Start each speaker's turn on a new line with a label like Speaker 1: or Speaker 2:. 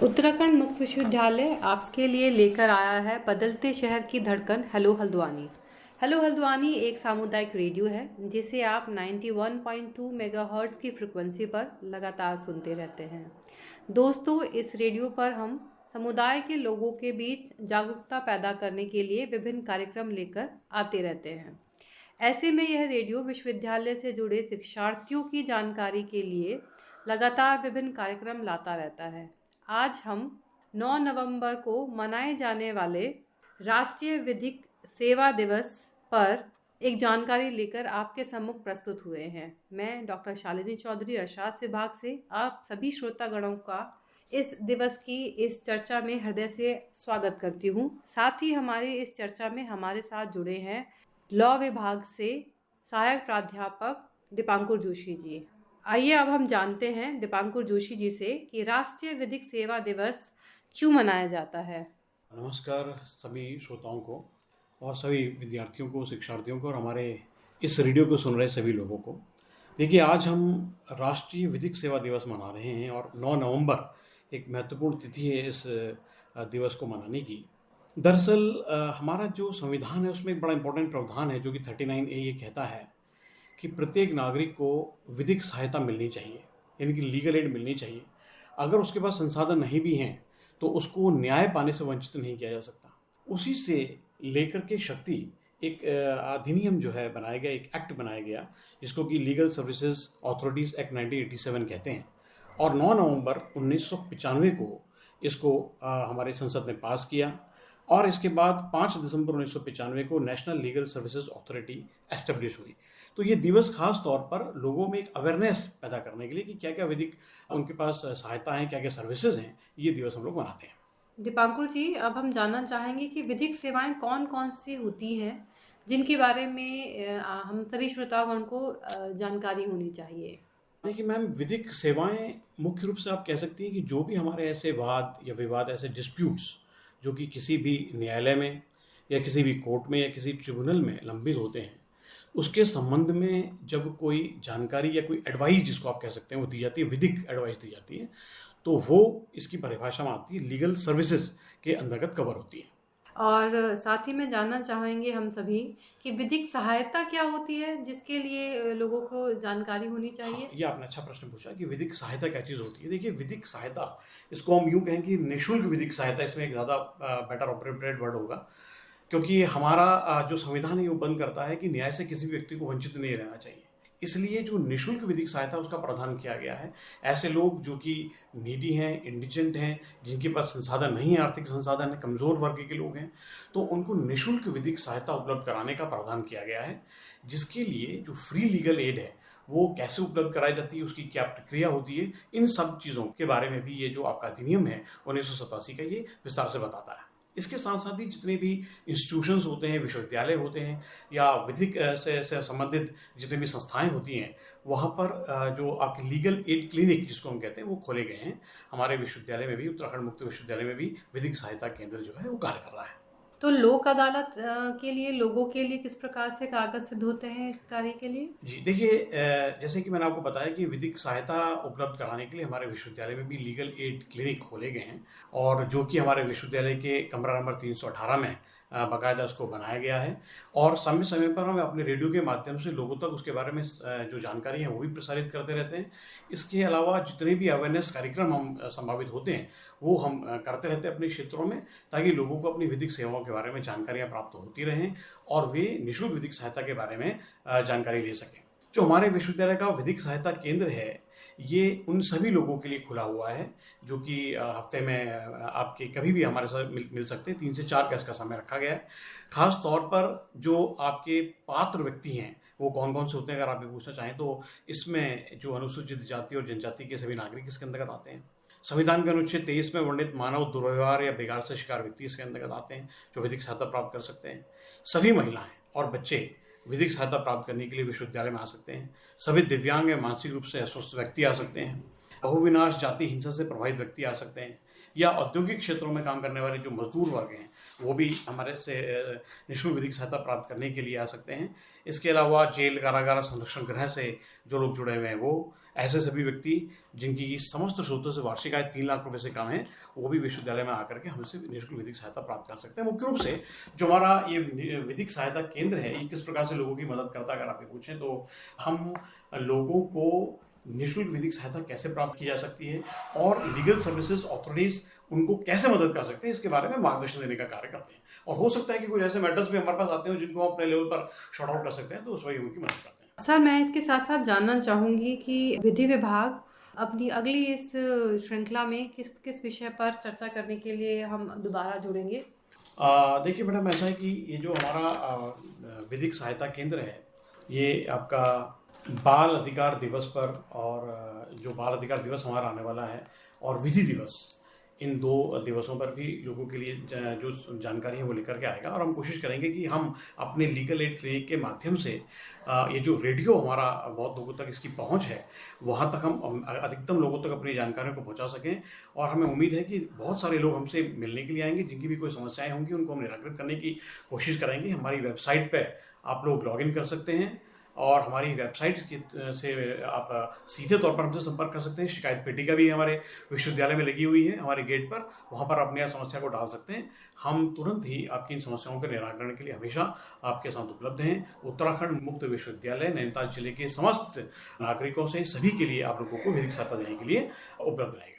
Speaker 1: उत्तराखंड मुक्त विश्वविद्यालय आपके लिए लेकर आया है बदलते शहर की धड़कन हेलो हल्द्वानी। हेलो हल्द्वानी एक सामुदायिक रेडियो है जिसे आप 91.2 मेगाहर्ट्ज़ की फ्रिक्वेंसी पर लगातार सुनते रहते हैं। दोस्तों, इस रेडियो पर हम समुदाय के लोगों के बीच जागरूकता पैदा करने के लिए विभिन्न कार्यक्रम लेकर आते रहते हैं। ऐसे में यह रेडियो विश्वविद्यालय से जुड़े शिक्षार्थियों की जानकारी के लिए लगातार विभिन्न कार्यक्रम लाता रहता है। आज हम 9 नवंबर को मनाए जाने वाले राष्ट्रीय विधिक सेवा दिवस पर एक जानकारी लेकर आपके सम्मुख प्रस्तुत हुए हैं। मैं डॉक्टर शालिनी चौधरी, अर्थशास्त्र विभाग से आप सभी श्रोतागणों का इस दिवस की इस चर्चा में हृदय से स्वागत करती हूँ। साथ ही हमारी इस चर्चा में हमारे साथ जुड़े हैं लॉ विभाग से सहायक प्राध्यापक दीपांकुर जोशी जी। आइए अब हम जानते हैं दीपांकुर जोशी जी से कि राष्ट्रीय विधिक सेवा दिवस क्यों मनाया जाता है।
Speaker 2: नमस्कार सभी श्रोताओं को और सभी विद्यार्थियों को, शिक्षार्थियों को और हमारे इस रेडियो को सुन रहे सभी लोगों को। देखिए, आज हम राष्ट्रीय विधिक सेवा दिवस मना रहे हैं और 9 नवंबर एक महत्वपूर्ण तिथि है इस दिवस को मनाने की। दरअसल हमारा जो संविधान है उसमें एक बड़ा इंपॉर्टेंट प्रावधान है जो कि 39A ये कहता है कि प्रत्येक नागरिक को विधिक सहायता मिलनी चाहिए, यानी कि लीगल एड मिलनी चाहिए। अगर उसके पास संसाधन नहीं भी हैं तो उसको न्याय पाने से वंचित नहीं किया जा सकता। उसी से लेकर के शक्ति एक अधिनियम जो है बनाया गया, एक एक्ट बनाया गया जिसको कि लीगल सर्विसेज अथॉरिटीज़ एक्ट 1987 कहते हैं। और 9 नवंबर 1995 को इसको हमारे संसद ने पास किया और इसके बाद 5 दिसंबर 1995 को national legal services authority establish हुई। तो ये दिवस खास तौर पर लोगों में एक अवेयरनेस पैदा करने के लिए कि क्या क्या विधिक उनके पास सहायता है, क्या क्या सर्विसेज हैं, ये दिवस हम लोग मनाते हैं।
Speaker 1: दीपांकुर जी, अब हम जानना चाहेंगे कि विधिक सेवाएं कौन कौन सी होती हैं जिनके बारे में हम सभी श्रोतागण को जानकारी होनी चाहिए।
Speaker 2: देखिए मैम, विधिक सेवाएं मुख्य रूप से आप कह सकती हैं कि जो भी हमारे ऐसे वाद या विवाद, ऐसे डिस्प्यूट्स जो कि किसी भी न्यायालय में या किसी भी कोर्ट में या किसी ट्रिब्यूनल में लंबित होते हैं, उसके संबंध में जब कोई जानकारी या कोई एडवाइस जिसको आप कह सकते हैं वो दी जाती है, विधिक एडवाइस दी जाती है, तो वो इसकी परिभाषा में आती है, लीगल सर्विसेज के अंतर्गत कवर होती है।
Speaker 1: और साथ ही में जानना चाहेंगे हम सभी कि विधिक सहायता क्या होती है जिसके लिए लोगों को जानकारी होनी चाहिए।
Speaker 2: हाँ, ये आपने अच्छा प्रश्न पूछा कि विधिक सहायता क्या चीज़ होती है। देखिए, विधिक सहायता, इसको हम यूँ कहें कि निःशुल्क विधिक सहायता, इसमें एक ज़्यादा बेटर अप्रोप्रिएट वर्ड होगा, क्योंकि हमारा जो संविधान है वो बंद करता है कि न्याय से किसी भी व्यक्ति को वंचित नहीं रहना चाहिए। इसलिए जो निःशुल्क विधिक सहायता उसका प्रावधान किया गया है। ऐसे लोग जो कि नीडी हैं, इंडिजेंट हैं, जिनके पास संसाधन नहीं है, आर्थिक संसाधन है, कमज़ोर वर्ग के लोग हैं, तो उनको निःशुल्क विधिक सहायता उपलब्ध कराने का प्रावधान किया गया है। जिसके लिए जो फ्री लीगल एड है वो कैसे उपलब्ध कराई जाती है, उसकी क्या प्रक्रिया होती है, इन सब चीज़ों के बारे में भी ये जो आपका अधिनियम है 1987 का, ये विस्तार से बताता है। इसके साथ साथ ही जितने भी इंस्टीट्यूशंस होते हैं, विश्वविद्यालय होते हैं या विधिक से संबंधित जितनी भी संस्थाएं होती हैं, वहाँ पर जो आपके लीगल एड क्लिनिक जिसको हम कहते हैं वो खोले गए हैं। हमारे विश्वविद्यालय में भी, उत्तराखंड मुक्त विश्वविद्यालय में भी विधिक सहायता केंद्र जो है वो कार्य कर रहा है।
Speaker 1: तो लोक अदालत के लिए लोगों के लिए किस प्रकार से कागज सिद्ध होते हैं इस कार्य के लिए।
Speaker 2: जी देखिए, जैसे कि मैंने आपको बताया कि विधिक सहायता उपलब्ध कराने के लिए हमारे विश्वविद्यालय में भी लीगल एड क्लिनिक खोले गए हैं और जो कि हमारे विश्वविद्यालय के कमरा नंबर 318 में बाकायदा उसको बनाया गया है। और समय समय पर हम अपने रेडियो के माध्यम से लोगों तक उसके बारे में जो जानकारी है वो भी प्रसारित करते रहते हैं। इसके अलावा जितने भी अवेयरनेस कार्यक्रम हम संभावित होते हैं वो हम करते रहते हैं अपने क्षेत्रों में, ताकि लोगों को अपनी विधिक सेवाओं के बारे में जानकारियाँ प्राप्त होती रहें और वे निःशुल्क विधिक सहायता के बारे में जानकारी ले सकें। जो हमारे विश्वविद्यालय का विधिक सहायता केंद्र है ये उन सभी लोगों के लिए खुला हुआ है जो कि हफ्ते में आपके कभी भी हमारे साथ मिल सकते हैं। 3 से 4 का इसका समय रखा गया है। खास तौर पर जो आपके पात्र व्यक्ति हैं वो कौन कौन से होते हैं, अगर आप ये पूछना चाहें तो इसमें जो अनुसूचित जाति और जनजाति के सभी नागरिक इसके अंतर्गत आते हैं। संविधान के अनुच्छेद 23 में वर्णित मानव दुर्व्यवहार या बिगाड़ से शिकार व्यक्ति इसके अंतर्गत आते हैं जो विधिक सहायता प्राप्त कर सकते हैं। सभी महिलाएं और बच्चे विधिक सहायता प्राप्त करने के लिए विश्वविद्यालय में आ सकते हैं। सभी दिव्यांग या मानसिक रूप से अस्वस्थ व्यक्ति आ सकते हैं। बहुविनाश जाति हिंसा से प्रभावित व्यक्ति आ सकते हैं, या औद्योगिक क्षेत्रों में काम करने वाले जो मजदूर वर्ग हैं वो भी हमारे से निःशुल्क विधिक सहायता प्राप्त करने के लिए आ सकते हैं। इसके अलावा जेल, कारागार, संरक्षण गृह से जो लोग जुड़े हुए हैं वो ऐसे सभी व्यक्ति जिनकी समस्त स्रोतों से वार्षिक आय 3 लाख रुपए से कम है, वो भी विश्वविद्यालय में आकर के हमसे निःशुल्क विधिक सहायता प्राप्त कर सकते हैं। मुख्य रूप से जो हमारा ये विधिक सहायता केंद्र है, ये किस प्रकार से लोगों की मदद करता है अगर आप ये पूछें तो हम लोगों को निःशुल्क विधिक सहायता कैसे प्राप्त की जा सकती है और लीगल सर्विसेज अथॉरिटीज उनको कैसे मदद कर सकते हैं, इसके बारे में मार्गदर्शन देने का कार्य करते हैं। और हो सकता है कि कुछ ऐसे मैटर्स भी हमारे पास आते हैं जिनको हम अपने लेवल पर शॉर्ट आउट कर सकते हैं, तो उस वजह उनकी मदद करते हैं।
Speaker 1: सर, मैं इसके साथ साथ जानना चाहूँगी कि विधि विभाग अपनी अगली इस श्रृंखला में किस किस विषय पर चर्चा करने के लिए हम दोबारा जुड़ेंगे?
Speaker 2: देखिए मैडम, ऐसा है कि ये जो हमारा विधिक सहायता केंद्र है, ये आपका बाल अधिकार दिवस पर और जो बाल अधिकार दिवस हमारा आने वाला है और विधि दिवस, इन 2 दिवसों पर भी लोगों के लिए जो जानकारी है वो लेकर के आएगा। और हम कोशिश करेंगे कि हम अपने लीगल एड क्लिनिक के माध्यम से ये जो रेडियो हमारा बहुत लोगों तक इसकी पहुंच है, वहां तक हम अधिकतम लोगों तक अपनी जानकारियों को पहुंचा सकें। और हमें उम्मीद है कि बहुत सारे लोग हमसे मिलने के लिए आएंगे, जिनकी भी कोई समस्याएं होंगी उनको हम निराकृत करने की कोशिश करेंगे। हमारी वेबसाइट पर आप लोग लॉगिन कर सकते हैं और हमारी वेबसाइट से आप सीधे तौर पर हमसे संपर्क कर सकते हैं। शिकायत पेटिका भी हमारे विश्वविद्यालय में लगी हुई है हमारे गेट पर, वहाँ पर अपनी समस्या को डाल सकते हैं। हम तुरंत ही आपकी इन समस्याओं के निराकरण के लिए हमेशा आपके साथ उपलब्ध हैं। उत्तराखंड मुक्त विश्वविद्यालय नैनीताल जिले के समस्त नागरिकों से सभी के लिए आप लोगों को विधिक सहायता देने के लिए उपलब्ध रहेगा।